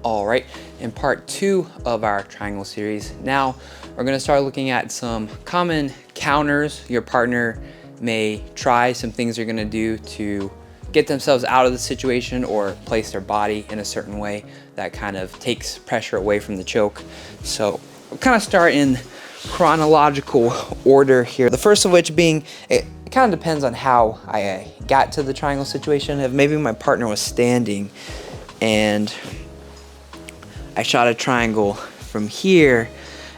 All right, in part 2 of our triangle series, now we're gonna start looking at some common counters your partner may try, some things they're gonna do to get themselves out of the situation or place their body in a certain way that kind of takes pressure away from the choke. So we'll kind of start in chronological order here. The first of which being, it kind of depends on how I got to the triangle situation. If maybe my partner was standing and I shot a triangle from here.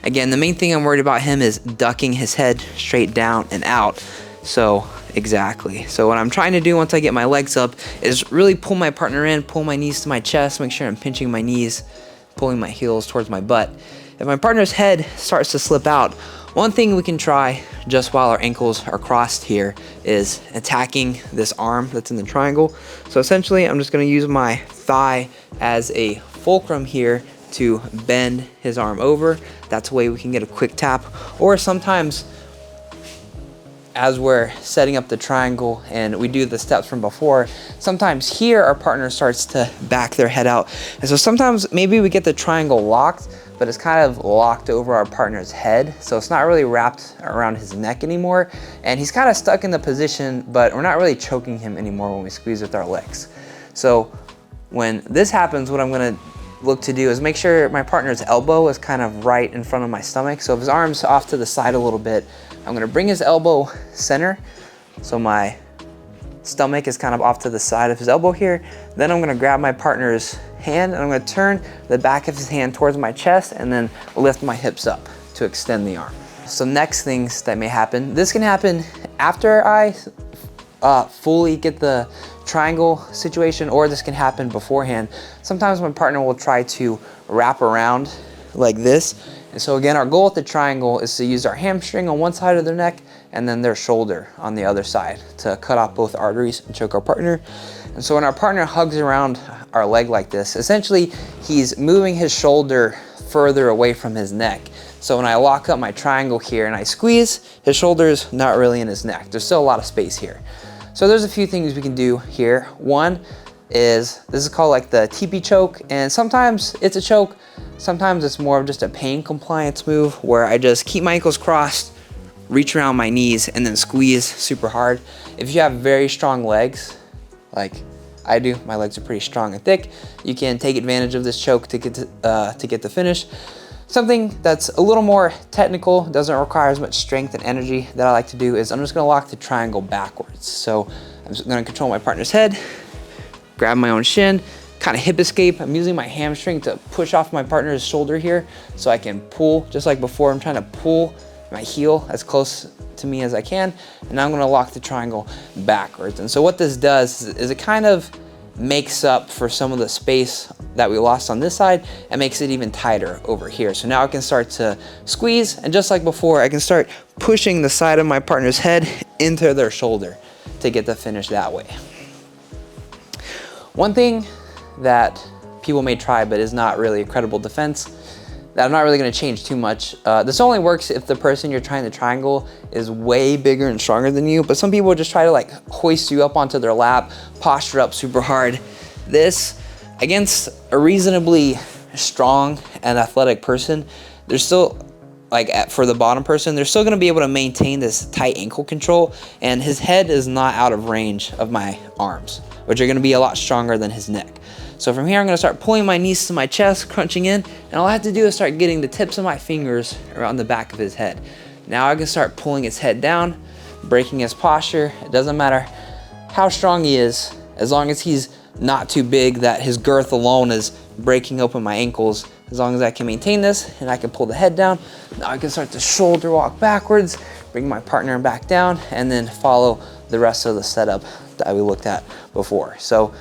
Again, the main thing I'm worried about him is ducking his head straight down and out. So exactly. So what I'm trying to do once I get my legs up is really pull my partner in, pull my knees to my chest, make sure I'm pinching my knees, pulling my heels towards my butt. If my partner's head starts to slip out, one thing we can try just while our ankles are crossed here is attacking this arm that's in the triangle. So essentially, I'm just gonna use my thigh as a fulcrum here to bend his arm over. That's a way we can get a quick tap. Or sometimes, as we're setting up the triangle and we do the steps from before, sometimes here our partner starts to back their head out. And so sometimes maybe we get the triangle locked, but it's kind of locked over our partner's head. So it's not really wrapped around his neck anymore. And he's kind of stuck in the position, but we're not really choking him anymore when we squeeze with our legs. So when this happens, what I'm gonna look to do is make sure my partner's elbow is kind of right in front of my stomach. So if his arm's off to the side a little bit, I'm gonna bring his elbow center. So my stomach is kind of off to the side of his elbow here. Then I'm gonna grab my partner's hand and I'm gonna turn the back of his hand towards my chest and then lift my hips up to extend the arm. So next things that may happen, this can happen after I fully get the triangle situation, or this can happen beforehand. Sometimes my partner will try to wrap around like this. And so again, our goal with the triangle is to use our hamstring on one side of their neck and then their shoulder on the other side to cut off both arteries and choke our partner. And so when our partner hugs around our leg like this, essentially he's moving his shoulder further away from his neck. So when I lock up my triangle here and I squeeze, his shoulder's not really in his neck. There's still a lot of space here. So there's a few things we can do here. One is, this is called like the teepee choke, and sometimes it's a choke, sometimes it's more of just a pain compliance move where I just keep my ankles crossed, reach around my knees, and then squeeze super hard. If you have very strong legs, like I do, my legs are pretty strong and thick, you can take advantage of this choke to get the finish. Something that's a little more technical, doesn't require as much strength and energy that I like to do is I'm just gonna lock the triangle backwards. So I'm just gonna control my partner's head, grab my own shin, kind of hip escape. I'm using my hamstring to push off my partner's shoulder here so I can pull, just like before, I'm trying to pull my heel as close to me as I can, and now I'm gonna lock the triangle backwards. And so what this does is it kind of makes up for some of the space that we lost on this side and makes it even tighter over here. So now I can start to squeeze, and just like before, I can start pushing the side of my partner's head into their shoulder to get the finish that way. One thing that people may try but is not really a credible defense, that I'm not really gonna change too much. This only works if the person you're trying to triangle is way bigger and stronger than you, but some people just try to like hoist you up onto their lap, posture up super hard. This, against a reasonably strong and athletic person, they're still, like for the bottom person, they're still gonna be able to maintain this tight ankle control, and his head is not out of range of my arms, which are gonna be a lot stronger than his neck. So from here, I'm gonna start pulling my knees to my chest, crunching in, and all I have to do is start getting the tips of my fingers around the back of his head. Now I can start pulling his head down, breaking his posture. It doesn't matter how strong he is, as long as he's not too big that his girth alone is breaking open my ankles. As long as I can maintain this and I can pull the head down, now I can start to shoulder walk backwards, bring my partner back down, and then follow the rest of the setup that we looked at before. So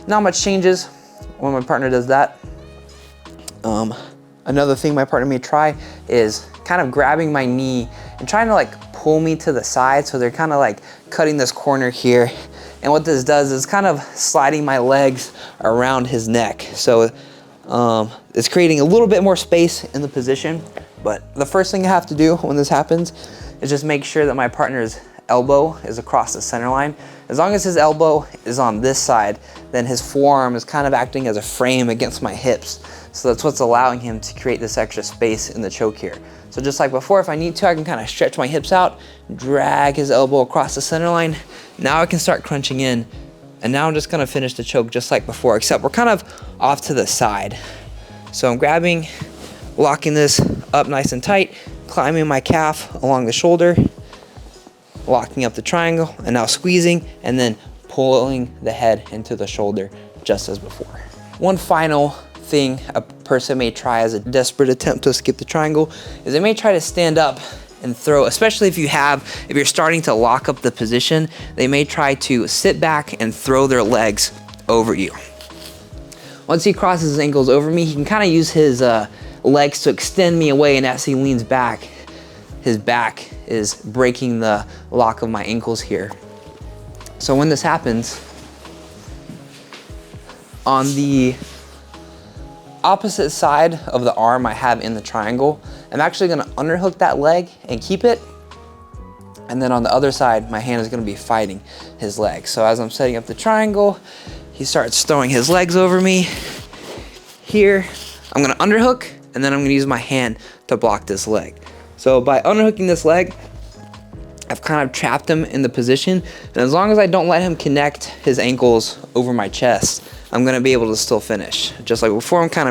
not much changes when my partner does that. Another thing my partner may try is kind of grabbing my knee and trying to like pull me to the side. So they're kind of like cutting this corner here. And what this does is kind of sliding my legs around his neck. So it's creating a little bit more space in the position. But the first thing I have to do when this happens is just make sure that my partner's elbow is across the center line. As long as his elbow is on this side, then his forearm is kind of acting as a frame against my hips. So that's what's allowing him to create this extra space in the choke here. So just like before, if I need to, I can kind of stretch my hips out, drag his elbow across the center line. Now I can start crunching in. And now I'm just gonna finish the choke just like before, except we're kind of off to the side. So I'm grabbing, locking this up nice and tight, climbing my calf along the shoulder, locking up the triangle, and now squeezing, and then pulling the head into the shoulder just as before. One final thing a person may try as a desperate attempt to skip the triangle is they may try to stand up and throw, especially if you're starting to lock up the position, they may try to sit back and throw their legs over you. Once he crosses his ankles over me, he can kind of use his legs to extend me away, and as he leans back, his back is breaking the lock of my ankles here. So when this happens, on the opposite side of the arm I have in the triangle, I'm actually gonna underhook that leg and keep it. And then on the other side, my hand is gonna be fighting his leg. So as I'm setting up the triangle, he starts throwing his legs over me. Here, I'm gonna underhook, and then I'm gonna use my hand to block this leg. So by underhooking this leg, I've kind of trapped him in the position. And as long as I don't let him connect his ankles over my chest, I'm gonna be able to still finish. Just like before, I'm kind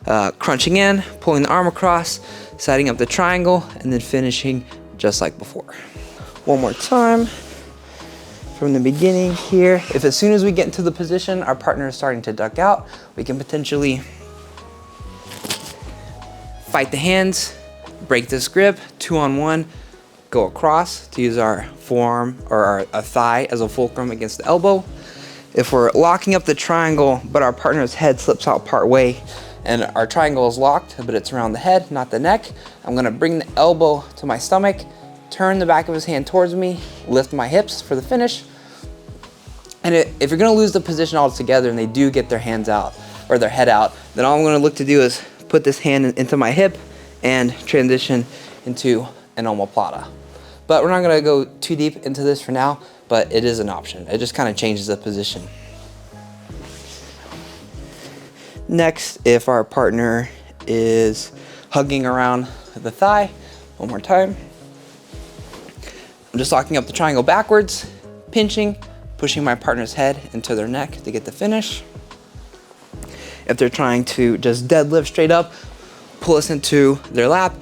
of crunching in, pulling the arm across, setting up the triangle, and then finishing just like before. One more time from the beginning here. If as soon as we get into the position, our partner is starting to duck out, we can potentially fight the hands, break this grip, 2-on-1, go across to use our forearm or our thigh as a fulcrum against the elbow. If we're locking up the triangle, but our partner's head slips out part way and our triangle is locked, but it's around the head, not the neck, I'm gonna bring the elbow to my stomach, turn the back of his hand towards me, lift my hips for the finish. And if you're gonna lose the position altogether and they do get their hands out or their head out, then all I'm gonna look to do is put this hand into my hip and transition into an omoplata. But we're not gonna go too deep into this for now, but it is an option. It just kind of changes the position. Next, if our partner is hugging around the thigh, one more time. I'm just locking up the triangle backwards, pinching, pushing my partner's head into their neck to get the finish. If they're trying to just deadlift straight up, pull us into their lap.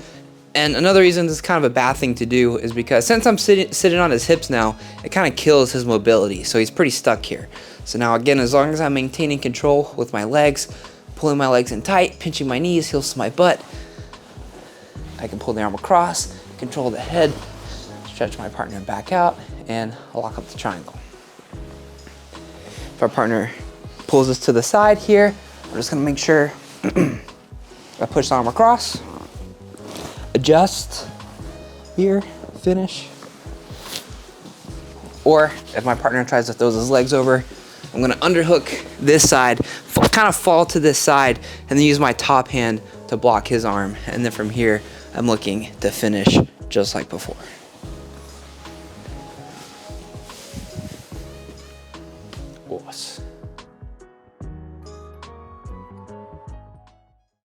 And another reason this is kind of a bad thing to do is because since I'm sitting on his hips now, it kind of kills his mobility. So he's pretty stuck here. So now again, as long as I'm maintaining control with my legs, pulling my legs in tight, pinching my knees, heels to my butt, I can pull the arm across, control the head, stretch my partner back out, and lock up the triangle. If our partner pulls us to the side here, I'm just gonna make sure I push the arm across, adjust here, finish. Or if my partner tries to throw his legs over, I'm gonna underhook this side, kind of fall to this side, and then use my top hand to block his arm. And then from here, I'm looking to finish just like before.